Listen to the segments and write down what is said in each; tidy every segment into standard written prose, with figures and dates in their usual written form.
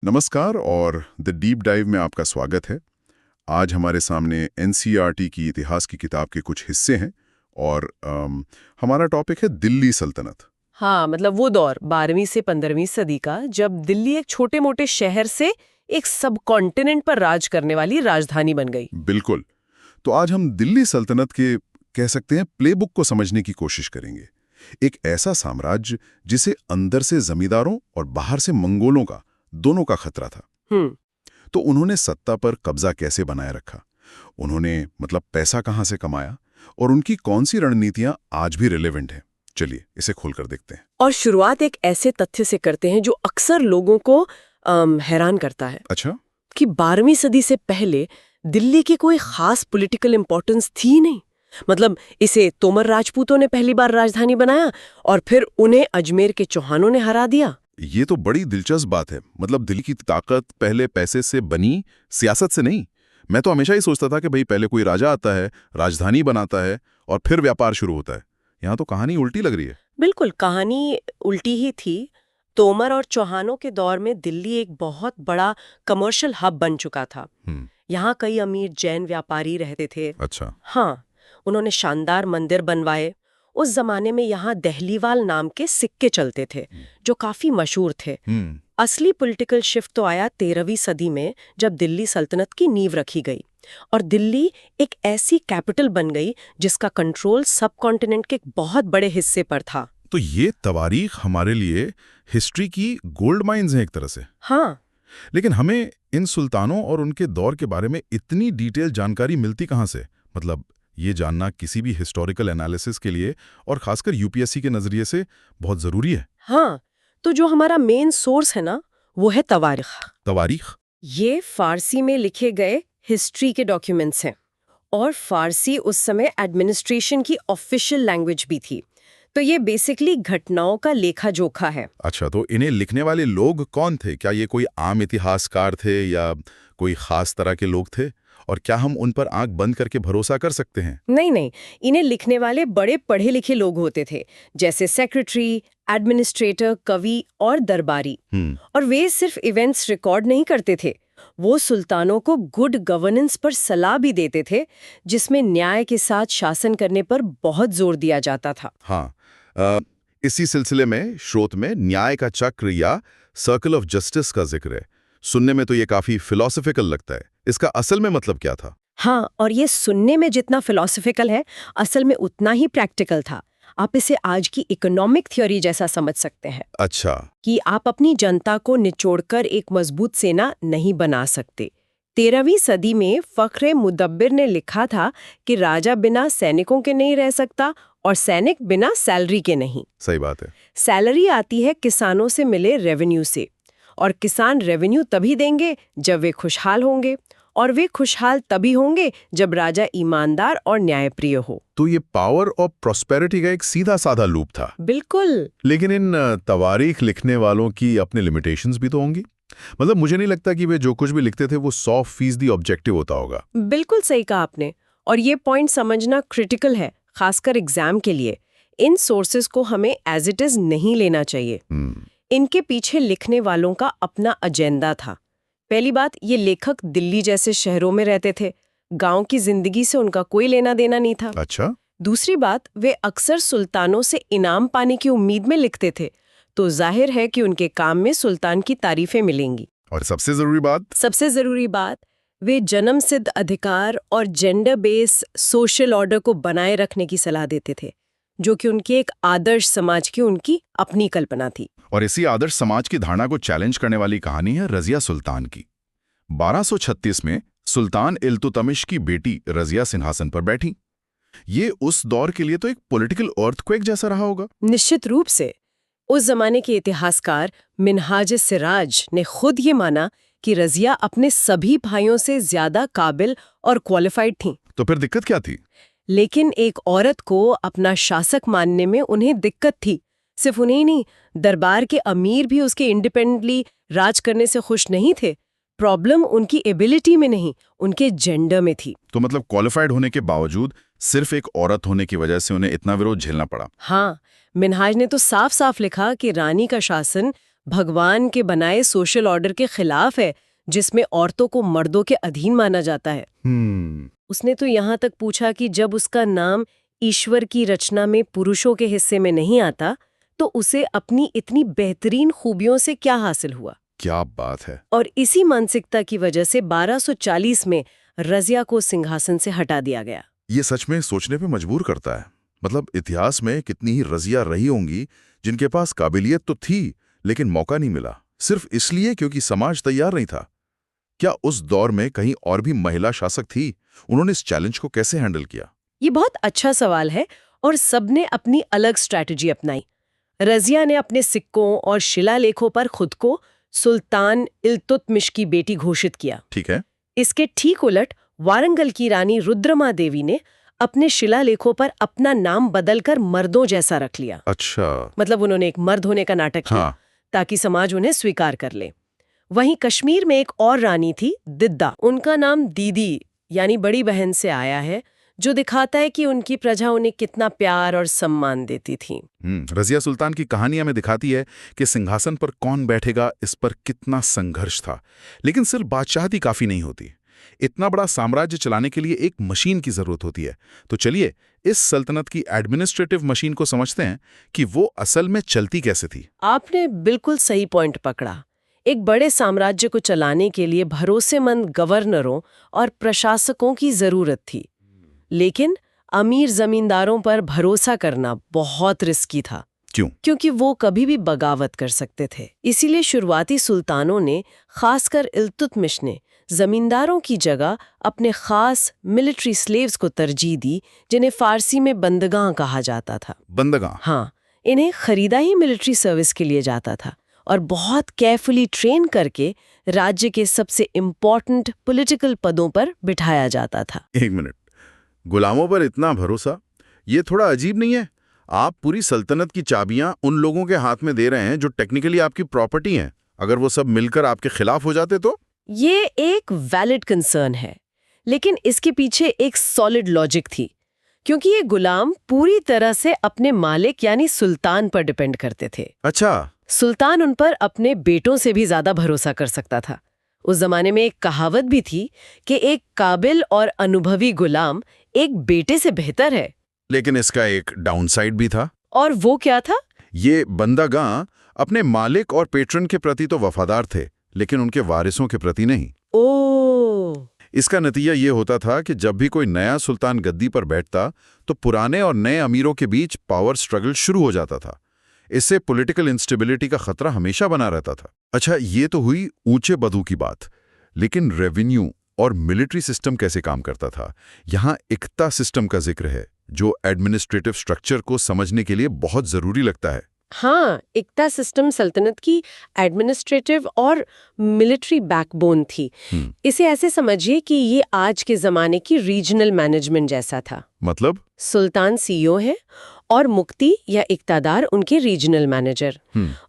नमस्कार और the deep dive में आपका स्वागत है। आज हमारे सामने एनसीईआरटी की इतिहास की किताब के कुछ हिस्से हैं और हमारा टॉपिक है दिल्ली सल्तनत। हाँ, मतलब वो दौर 12वीं से 15वीं सदी का, जब दिल्ली एक छोटे मोटे शहर से एक सब कॉन्टिनेंट पर राज करने वाली राजधानी बन गई। बिल्कुल। तो आज हम दिल्ली सल्तनत के कह सकते हैं प्लेबुक को समझने की कोशिश करेंगे। एक ऐसा साम्राज्य जिसे अंदर से जमींदारों और बाहर से मंगोलों का दोनों का खतरा था। तो उन्होंने सत्ता पर कब्जा कैसे बनाए रखा, उन्होंने मतलब पैसा कहां से कमाया और उनकी कौन सी रणनीतियां आज भी रिलेवेंट हैं। चलिए इसे खोलकर देखते हैं। और शुरुआत एक ऐसे तथ्य से करते हैं जो अक्सर लोगों को हैरान करता है। अच्छा। कि 12वीं सदी से पहले दिल्ली की कोई खास पॉलिटिकल इंपॉर्टेंस थी ही नहीं। मतलब इसे तोमर राजपूतों ने पहली बार राजधानी बनाया और फिर उन्हें अजमेर के चौहानों ने हरा दिया। ये तो बड़ी दिलचस्प बात है। मतलब दिल्ली की ताकत पहले पैसे से बनी, सियासत से नहीं। मैं तो हमेशा ही सोचता था कि भाई पहले कोई राजा आता है, राजधानी बनाता है और फिर व्यापार शुरू होता है। यहाँ तो कहानी उल्टी लग रही है। बिल्कुल, कहानी उल्टी ही थी। तोमर और चौहानों के दौर में दिल्ली एक बहुत बड़ा कमर्शियल हब बन चुका था। यहाँ कई अमीर जैन व्यापारी रहते थे। अच्छा। हाँ, उन्होंने शानदार मंदिर बनवाए। उस जमाने में यहाँ दहलीवाल नाम के सिक्के चलते थे जो काफी मशहूर थे। असली पॉलिटिकल शिफ्ट तो आया 13वीं सदी में, जब दिल्ली सल्तनत की नींव रखी गई और दिल्ली एक ऐसी कैपिटल बन गई जिसका कंट्रोल सब कॉन्टिनेंट के एक बहुत बड़े हिस्से पर था। तो ये तवारीख हमारे लिए हिस्ट्री की गोल्ड माइन्स हैं एक तरह से। हाँ, लेकिन हमें इन सुल्तानों और उनके दौर के बारे में इतनी डिटेल जानकारी मिलती कहाँ से? मतलब ये जानना किसी भी हिस्टोरिकल एनालिसिस के लिए और खासकर यूपीएससी के नजरिए से बहुत जरूरी है। हाँ, तो जो हमारा मेन सोर्स है ना, वो है तवारीख। तवारीख? ये फारसी में लिखे गए हिस्ट्री के डॉक्यूमेंट्स हैं और फारसी उस समय एडमिनिस्ट्रेशन की ऑफिशियल लैंग्वेज भी थी। तो ये बेसिकली घटनाओं का लेखा जोखा है। अच्छा, तो इन्हें लिखने वाले लोग कौन थे? क्या ये कोई आम इतिहासकार थे या कोई खास तरह के लोग थे? और क्या हम उन पर आंख बंद करके भरोसा कर सकते हैं? नहीं नहीं, इन्हें लिखने वाले बड़े पढ़े लिखे लोग होते थे, जैसे सेक्रेटरी, एडमिनिस्ट्रेटर, कवि और दरबारी। और वे सिर्फ इवेंट्स रिकॉर्ड नहीं करते थे, वो सुल्तानों को गुड गवर्नेंस पर सलाह भी देते थे, जिसमें न्याय के साथ शासन करने पर बहुत जोर दिया जाता था। हाँ, इसी सिलसिले में स्रोत में न्याय का चक्र या सर्कल ऑफ जस्टिस का जिक्र है। सुनने में तो ये काफी फिलोसफिकल लगता है। इसका असल में मतलब क्या था? हाँ, और ये सुनने में जितना फिलोसफिकल है, असल में उतना ही प्रैक्टिकल था। आप इसे आज की इकोनॉमिक थ्योरी जैसा समझ सकते हैं। अच्छा। कि आप अपनी जनता को निचोड़कर एक मजबूत सेना नहीं बना सकते। 13वीं सदी में फख्रे मुदब्बिर ने लिखा था कि राजा बिना सैनिकों के नहीं रह सकता और सैनिक बिना सैलरी के नहीं। सही बात है। सैलरी आती है किसानों से मिले रेवेन्यू से, और किसान रेवेन्यू तभी देंगे जब वे खुशहाल होंगे, और वे खुशहाल तभी होंगे जब राजा ईमानदार और न्यायप्रिय हो। तो ये पावर और प्रॉस्पेरिटी का एक सीधा साधा लूप था। बिल्कुल। लेकिन इन तवारीख लिखने वालों की अपने लिमिटेशंस भी तो होंगी। मतलब मुझे नहीं लगता कि वे जो कुछ भी लिखते थे वो 100% ऑब्जेक्टिव होता होगा। बिल्कुल सही कहा आपने, और ये पॉइंट समझना क्रिटिकल है, खासकर एग्जाम के लिए। इन सोर्सेज को हमें एज इट इज नहीं लेना चाहिए। इनके पीछे लिखने वालों का अपना एजेंडा था। पहली बात, ये लेखक दिल्ली जैसे शहरों में रहते थे, गांव की जिंदगी से उनका कोई लेना देना नहीं था। अच्छा। दूसरी बात, वे अक्सर सुल्तानों से इनाम पाने की उम्मीद में लिखते थे, तो जाहिर है कि उनके काम में सुल्तान की तारीफें मिलेंगी। और सबसे जरूरी बात, वे जन्मसिद्ध अधिकार और जेंडर बेस सोशल ऑर्डर को बनाए रखने की सलाह देते थे, जो कि उनके एक आदर्श समाज की उनकी अपनी कल्पना थी। और इसी आदर्श समाज की धारणा को चैलेंज करने वाली कहानी है रजिया सुल्तान की। 1236 में सुल्तान इल्तुतमिश की बेटी रजिया सिंहासन पर बैठी। ये उस दौर के लिए तो एक पॉलिटिकल अर्थक्वेक जैसा रहा होगा। निश्चित रूप से। उस जमाने के इतिहासकार मिन्हाज सिराज ने खुद ये माना कि रजिया अपने सभी भाइयों से ज्यादा काबिल और क्वालिफाइड थीं। तो फिर दिक्कत क्या थी? लेकिन एक औरत को अपना शासक मानने में उन्हें दिक्कत थी। सिर्फ उन्हें नहीं, दरबार के अमीर भी उसके इंडिपेंडेंटली राज करने से खुश नहीं थे। प्रॉब्लम उनकी एबिलिटी में नहीं, उनके जेंडर में थी। तो मतलब क्वालिफाइड होने के बावजूद सिर्फ एक औरत होने की वजह से उन्हें इतना विरोध झेलना पड़ा। हाँ, मिन्हाज ने तो साफ साफ लिखा कि रानी का शासन भगवान के बनाए सोशल ऑर्डर के खिलाफ है, जिसमें औरतों को मर्दों के अधीन माना जाता है। उसने तो यहाँ तक पूछा कि जब उसका नाम ईश्वर की रचना में पुरुषों के हिस्से में नहीं आता, तो उसे अपनी इतनी बेहतरीन खूबियों से क्या हासिल हुआ। क्या बात है। और इसी मानसिकता की वजह से 1240 में रज़िया को सिंहासन से हटा दिया गया। ये सच में सोचने पे मजबूर करता है। मतलब इतिहास में कितनी ही रज़िया रही होंगी जिनके पास काबिलियत तो थी लेकिन मौका नहीं मिला, सिर्फ इसलिए क्योंकि समाज तैयार नहीं था। क्या उस दौर में कहीं और भी महिला शासक थी? उन्होंने इस चैलेंज को कैसे हैंडल किया? ये बहुत अच्छा सवाल है और सबने अपनी अलग स्ट्रैटेजी अपनाई। रज़िया ने अपने सिक्कों और शिलालेखों पर खुद को सुल्तान इल्तुतमिश की बेटी घोषित किया। ठीक है। इसके ठीक उलट वारंगल की रानी रुद्रमा देवी ने अपने शिलालेखों पर अपना नाम बदलकर मर्दों जैसा रख लिया। अच्छा। मतलब उन्होंने एक मर्द होने का नाटक किया, ताकि समाज उन्हें स्वीकार कर ले। वहीं कश्मीर में एक और रानी थी, दिद्दा। उनका नाम दीदी यानी बड़ी बहन से आया है, जो दिखाता है कि उनकी प्रजा उन्हें कितना प्यार और सम्मान देती थी। रज़िया सुल्तान की कहानी हमें दिखाती है कि सिंहासन पर कौन बैठेगा, इस पर कितना संघर्ष था। लेकिन सिर्फ बादशाहती काफी नहीं होती, इतना बड़ा साम्राज्य चलाने के लिए एक मशीन की जरूरत होती है। तो चलिए इस सल्तनत की एडमिनिस्ट्रेटिव मशीन को समझते हैं कि वो असल में चलती कैसे थी। आपने बिल्कुल सही पॉइंट पकड़ा। एक बड़े साम्राज्य को चलाने के लिए भरोसेमंद गवर्नरों और प्रशासकों की जरूरत थी, लेकिन अमीर जमींदारों पर भरोसा करना बहुत रिस्की था। क्यों? क्योंकि वो कभी भी बगावत कर सकते थे। इसीलिए शुरुआती सुल्तानों ने, खासकर इल्तुतमिश ने, जमींदारों की जगह अपने खास मिलिट्री स्लेव्स को तरजीह दी, जिन्हें फारसी में बंदगां कहा जाता था। बंदगां? हाँ, इन्हें खरीदा ही मिलिट्री सर्विस के लिए जाता था और बहुत केयरफुली ट्रेन करके राज्य के सबसे इम्पोर्टेंट पॉलिटिकल पदों पर बिठाया जाता था। एक मिनट, गुलामों पर इतना भरोसा, ये थोड़ा अजीब नहीं है? आप पूरी सल्तनत की चाबियां उन लोगों के हाथ में दे रहे हैं जो टेक्निकली आपकी प्रॉपर्टी हैं। अगर वो सब मिलकर आपके खिलाफ हो जाते तो? ये एक वैलिड कंसर्न है, लेकिन इसके पीछे एक सॉलिड लॉजिक थी, क्योंकि ये गुलाम पूरी तरह से अपने मालिक यानी सुल्तान पर डिपेंड करते थे। अच्छा। सुल्तान उन पर अपने बेटों से भी ज्यादा भरोसा कर सकता था। उस जमाने में एक कहावत भी थी कि एक काबिल और अनुभवी गुलाम एक बेटे से बेहतर है। लेकिन इसका एक डाउनसाइड भी था। और वो क्या था? ये बंदगां अपने मालिक और पेट्रन के प्रति तो वफादार थे, लेकिन उनके वारिसों के प्रति नहीं। ओह। इसका नतीजा ये होता था कि जब भी कोई नया सुल्तान गद्दी पर बैठता तो पुराने और नए अमीरों के बीच पावर स्ट्रगल शुरू हो जाता था। इससे पॉलिटिकल इंस्टेबिलिटी का खतरा हमेशा बना रहता था। अच्छा, ये तो हुई ऊंचे बधू की बात, लेकिन रेवेन्यू और मिलिट्री सिस्टम कैसे काम करता था? यहाँ इक्ता सिस्टम का जिक्र है, जो एडमिनिस्ट्रेटिव स्ट्रक्चर को समझने के लिए बहुत जरूरी लगता है। हाँ, इक्ता सिस्टम सल्तनत की एडमिनिस्ट्रेटिव और मिलिट्री बैकबोन थी। इसे ऐसे समझिए कि ये आज के जमाने की रीजनल मैनेजमेंट जैसा था। मतलब? सुल्तान सीईओ है और मुक्ति या इक्तादार उनके रीजनल मैनेजर।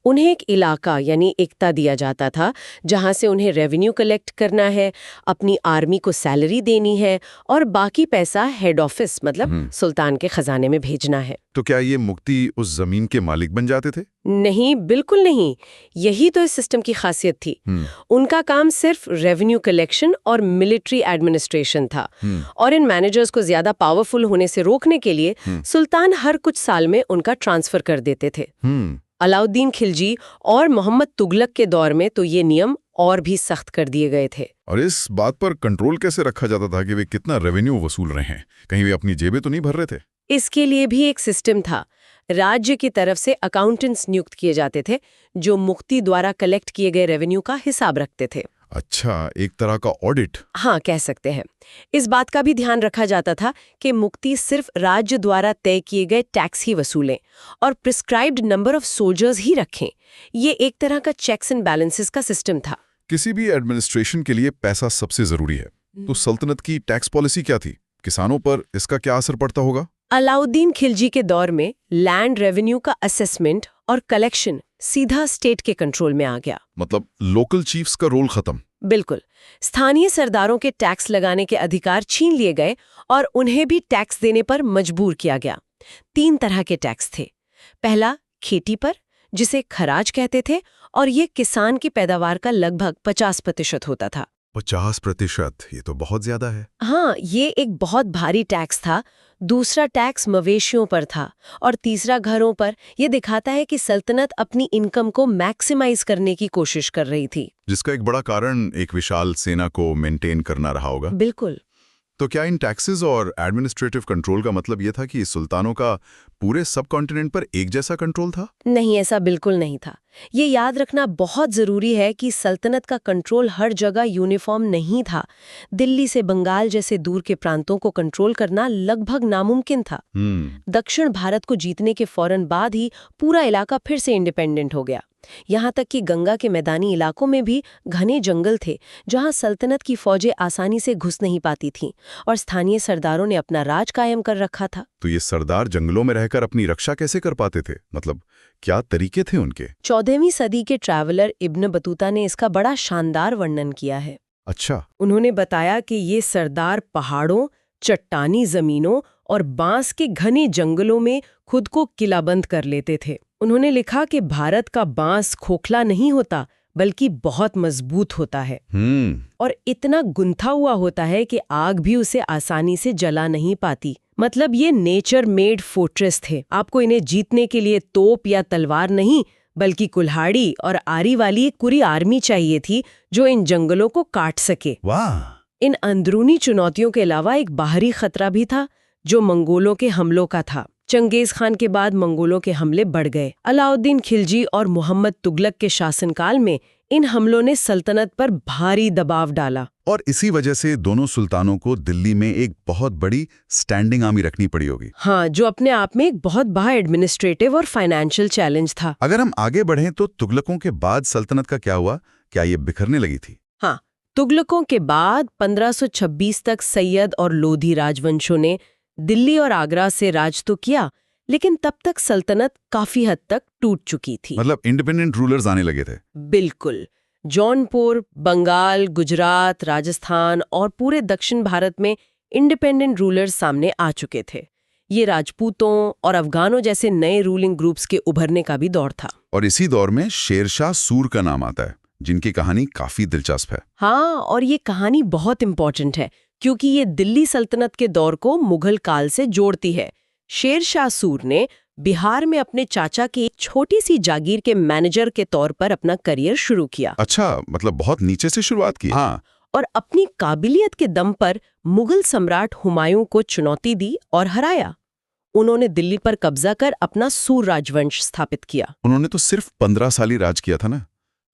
उन्हें एक इलाका यानी इक्ता दिया जाता था, जहां से उन्हें रेवेन्यू कलेक्ट करना है, अपनी आर्मी को सैलरी देनी है और बाकी पैसा हेड ऑफिस मतलब सुल्तान के खजाने में भेजना है। तो क्या ये मुक्ति उस जमीन के मालिक बन जाते थे? नहीं, बिल्कुल नहीं। यही तो इस सिस्टम की खासियत थी। उनका काम सिर्फ रेवेन्यू कलेक्शन और मिलिट्री एडमिनिस्ट्रेशन था। और इन मैनेजर्स को ज्यादा पावरफुल होने से रोकने के लिए सुल्तान हर कुछ साल में उनका ट्रांसफर कर देते थे। अलाउद्दीन खिलजी और मोहम्मद तुगलक के दौर में तो ये नियम और भी सख्त कर दिए गए थे। और इस बात पर कंट्रोल कैसे रखा जाता था कि वे कितना रेवेन्यू वसूल रहे हैं? कहीं वे अपनी जेबें तो नहीं भर रहे थे? इसके लिए भी एक सिस्टम था। राज्य की तरफ से अकाउंटेंट्स नियुक्त किए जाते थे, जो मुक्ति द्वारा कलेक्ट किए गए रेवेन्यू का हिसाब रखते थे। अच्छा, एक तरह का ऑडिट। हाँ, कह सकते हैं। इस बात का भी ध्यान रखा जाता था कि मुक्ति सिर्फ राज्य द्वारा तय किए गए टैक्स ही वसूलें और प्रिस्क्राइब्ड नंबर ऑफ सोल्जर्स ही रखें। ये एक तरह का चेक्स एंड बैलेंसेस का सिस्टम था। किसी भी एडमिनिस्ट्रेशन के लिए पैसा सबसे जरूरी है, तो सल्तनत की टैक्स पॉलिसी क्या थी? किसानों पर इसका क्या असर पड़ता होगा? अलाउद्दीन खिलजी के दौर में लैंड रेवेन्यू का असेसमेंट और कलेक्शन सीधा स्टेट के कंट्रोल में आ गया। मतलब लोकल चीफ्स का रोल खत्म? बिल्कुल। स्थानीय सरदारों के टैक्स लगाने के अधिकार छीन लिए गए और उन्हें भी टैक्स देने पर मजबूर किया गया। 3 तरह के टैक्स थे। पहला खेती पर, जिसे खराज कहते थे, और ये किसान की पैदावार का लगभग 50% होता था। 50%? ये तो बहुत ज्यादा है। हाँ, ये एक बहुत भारी टैक्स था। दूसरा टैक्स मवेशियों पर था और तीसरा घरों पर। ये दिखाता है कि सल्तनत अपनी इनकम को मैक्सिमाइज करने की कोशिश कर रही थी। जिसका एक बड़ा कारण एक विशाल सेना को मेंटेन करना रहा होगा। बिल्कुल। तो क्या इन टैक्सेस और एडमिनिस्ट्रेटिव कंट्रोल का मतलब ये था कि सुल्तानों का पूरे सब कॉन्टिनेंट पर एक जैसा कंट्रोल था? नहीं, ऐसा बिल्कुल नहीं था। ये याद रखना बहुत जरूरी है कि सल्तनत का कंट्रोल हर जगह यूनिफॉर्म नहीं था। दिल्ली से बंगाल जैसे दूर के प्रांतों को कंट्रोल करना लगभग नामुमकिन था। दक्षिण भारत को जीतने के फौरन बाद ही पूरा इलाका फिर से इंडिपेंडेंट हो गया। यहाँ तक कि गंगा के मैदानी इलाकों में भी घने जंगल थे, जहाँ सल्तनत की फौजें आसानी से घुस नहीं पाती थीं, और स्थानीय सरदारों ने अपना राज कायम कर रखा था। तो ये सरदार जंगलों में रहकर अपनी रक्षा कैसे कर पाते थे? मतलब क्या तरीके थे उनके? 14वीं सदी के ट्रैवलर इब्न बतूता ने इसका बड़ा शानदार वर्णन किया है। अच्छा। उन्होंने बताया कि ये सरदार पहाड़ों, चट्टानी जमीनों और बांस के घने जंगलों में खुद को किलाबंद कर लेते थे। उन्होंने लिखा कि भारत का बांस खोखला नहीं होता, बल्कि बहुत मजबूत होता है और इतना गुंथा हुआ होता है कि आग भी उसे आसानी से जला नहीं पाती। मतलब ये नेचर मेड फोर्ट्रेस थे। आपको इन्हें जीतने के लिए तोप या तलवार नहीं, बल्कि कुल्हाड़ी और आरी वाली एक पूरी आर्मी चाहिए थी जो इन जंगलों को काट सके। वाह! इन अंदरूनी चुनौतियों के अलावा एक बाहरी खतरा भी था, जो मंगोलों के हमलों का था। चंगेज खान के बाद मंगोलों के हमले बढ़ गए। अलाउद्दीन खिलजी और मोहम्मद तुगलक के शासनकाल में इन हमलों ने सल्तनत पर भारी दबाव डाला। और इसी वजह से दोनों सुल्तानों को दिल्ली में एक बहुत बड़ी स्टैंडिंग आर्मी रखनी पड़ी होगी। हाँ, जो अपने आप में एक बहुत बड़ा एडमिनिस्ट्रेटिव और फाइनेंशियल चैलेंज था। अगर हम आगे बढ़ें तो तुगलकों के बाद सल्तनत का क्या हुआ? क्या ये बिखरने लगी थी? हाँ, तुगलकों के बाद 1526 तक सैयद और लोधी राजवंशों ने दिल्ली और आगरा से राज तो किया, लेकिन तब तक सल्तनत काफी हद तक टूट चुकी थी। मतलब इंडिपेंडेंट रूलर्स आने लगे थे। बिल्कुल। जौनपुर, बंगाल, गुजरात, राजस्थान और पूरे दक्षिण भारत में इंडिपेंडेंट रूलर्स सामने आ चुके थे। ये राजपूतों और अफगानों जैसे नए रूलिंग ग्रुप्स के उभरने का भी दौर था। और इसी दौर में शेरशाह सूर का नाम आता है, जिनकी कहानी काफी दिलचस्प है। हाँ, और ये कहानी बहुत इंपॉर्टेंट है क्योंकि ये दिल्ली सल्तनत के दौर को मुगल काल से जोड़ती है। शेरशाह सूर ने बिहार में अपने चाचा की एक छोटी सी जागीर के मैनेजर के तौर पर अपना करियर शुरू किया। अच्छा, मतलब बहुत नीचे से शुरुआत की। हाँ। और अपनी काबिलियत के दम पर मुगल सम्राट हुमायूं को चुनौती दी और हराया। उन्होंने दिल्ली पर कब्जा कर अपना सूर राजवंश स्थापित किया। उन्होंने तो सिर्फ 15 साल ही राज किया था ना,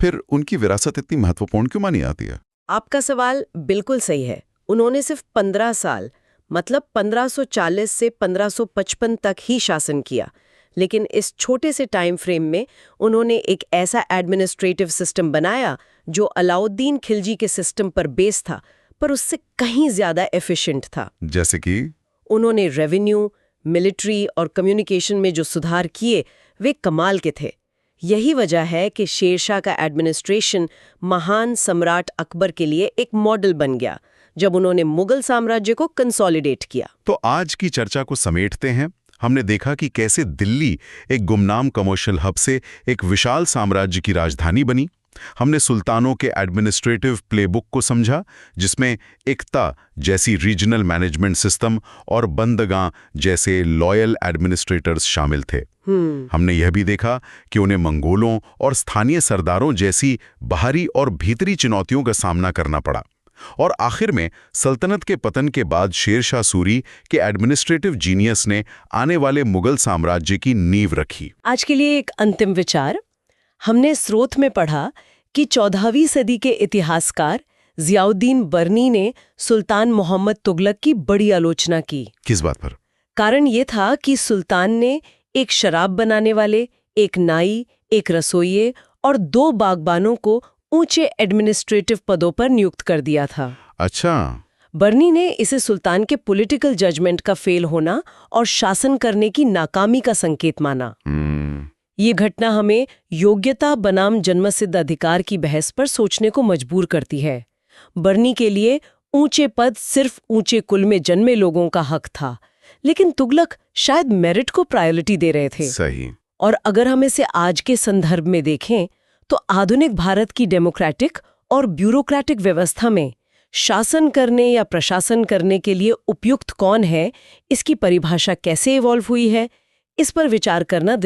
फिर उनकी विरासत इतनी महत्वपूर्ण क्यों मानी जाती है? आपका सवाल बिल्कुल सही है। उन्होंने सिर्फ 15 साल, मतलब 1540 से 1555 तक ही शासन किया, लेकिन इस छोटे से टाइम फ्रेम में उन्होंने एक ऐसा एडमिनिस्ट्रेटिव सिस्टम बनाया जो अलाउद्दीन खिलजी के सिस्टम पर बेस था, पर उससे कहीं ज्यादा एफिशिएंट था। जैसे कि उन्होंने रेवेन्यू, मिलिट्री और कम्युनिकेशन में जो सुधार किए वे कमाल के थे। यही वजह है कि शेरशाह का एडमिनिस्ट्रेशन महान सम्राट अकबर के लिए एक मॉडल बन गया जब उन्होंने मुगल साम्राज्य को कंसोलिडेट किया। तो आज की चर्चा को समेटते हैं। हमने देखा कि कैसे दिल्ली एक गुमनाम कमर्शियल हब से एक विशाल साम्राज्य की राजधानी बनी। हमने सुल्तानों के एडमिनिस्ट्रेटिव प्लेबुक को समझा, जिसमें एकता जैसी रीजनल मैनेजमेंट सिस्टम और बंदगां जैसे लॉयल एडमिनिस्ट्रेटर्स शामिल थे। हमने यह भी देखा कि उन्हें मंगोलों और स्थानीय सरदारों जैसी बाहरी और भीतरी चुनौतियों का सामना करना पड़ा। और आखिर में सल्तनत के पतन के बाद शेरशाह सूरी के एडमिनिस्ट्रेटिव जीनियस ने आने वाले मुगल साम्राज्य की नींव रखी। आज के लिए एक अंतिम विचार। हमने स्रोत में पढ़ा कि 14वीं सदी के इतिहासकार जियाउद्दीन बर्नी ने सुल्तान मोहम्मद तुगलक की बड़ी आलोचना की। किस बात पर? कारण ये था कि सुल्तान ने एक शराब बनाने वाले, एक नाई, एक रसोइये और 2 बागबानों को ऊंचे एडमिनिस्ट्रेटिव पदों पर नियुक्त कर दिया था। अच्छा। बर्नी ने इसे सुल्तान के पॉलिटिकल जजमेंट का फेल होना और शासन करने की नाकामी का संकेत माना। ये घटना हमें योग्यता बनाम जन्मसिद्ध अधिकार की बहस पर सोचने को मजबूर करती है। बर्नी के लिए ऊंचे पद सिर्फ ऊंचे कुल में जन्मे लोगों का हक था, लेकिन तुगलक शायद मेरिट को प्रायोरिटी दे रहे थे। सही। और अगर हम इसे आज के संदर्भ में देखें तो आधुनिक भारत की डेमोक्रेटिक और ब्यूरोक्रेटिक व्यवस्था में शासन करने या प्रशासन करने के लिए उपयुक्त कौन है, इसकी परिभाषा कैसे इवॉल्व हुई है, इस पर विचार करना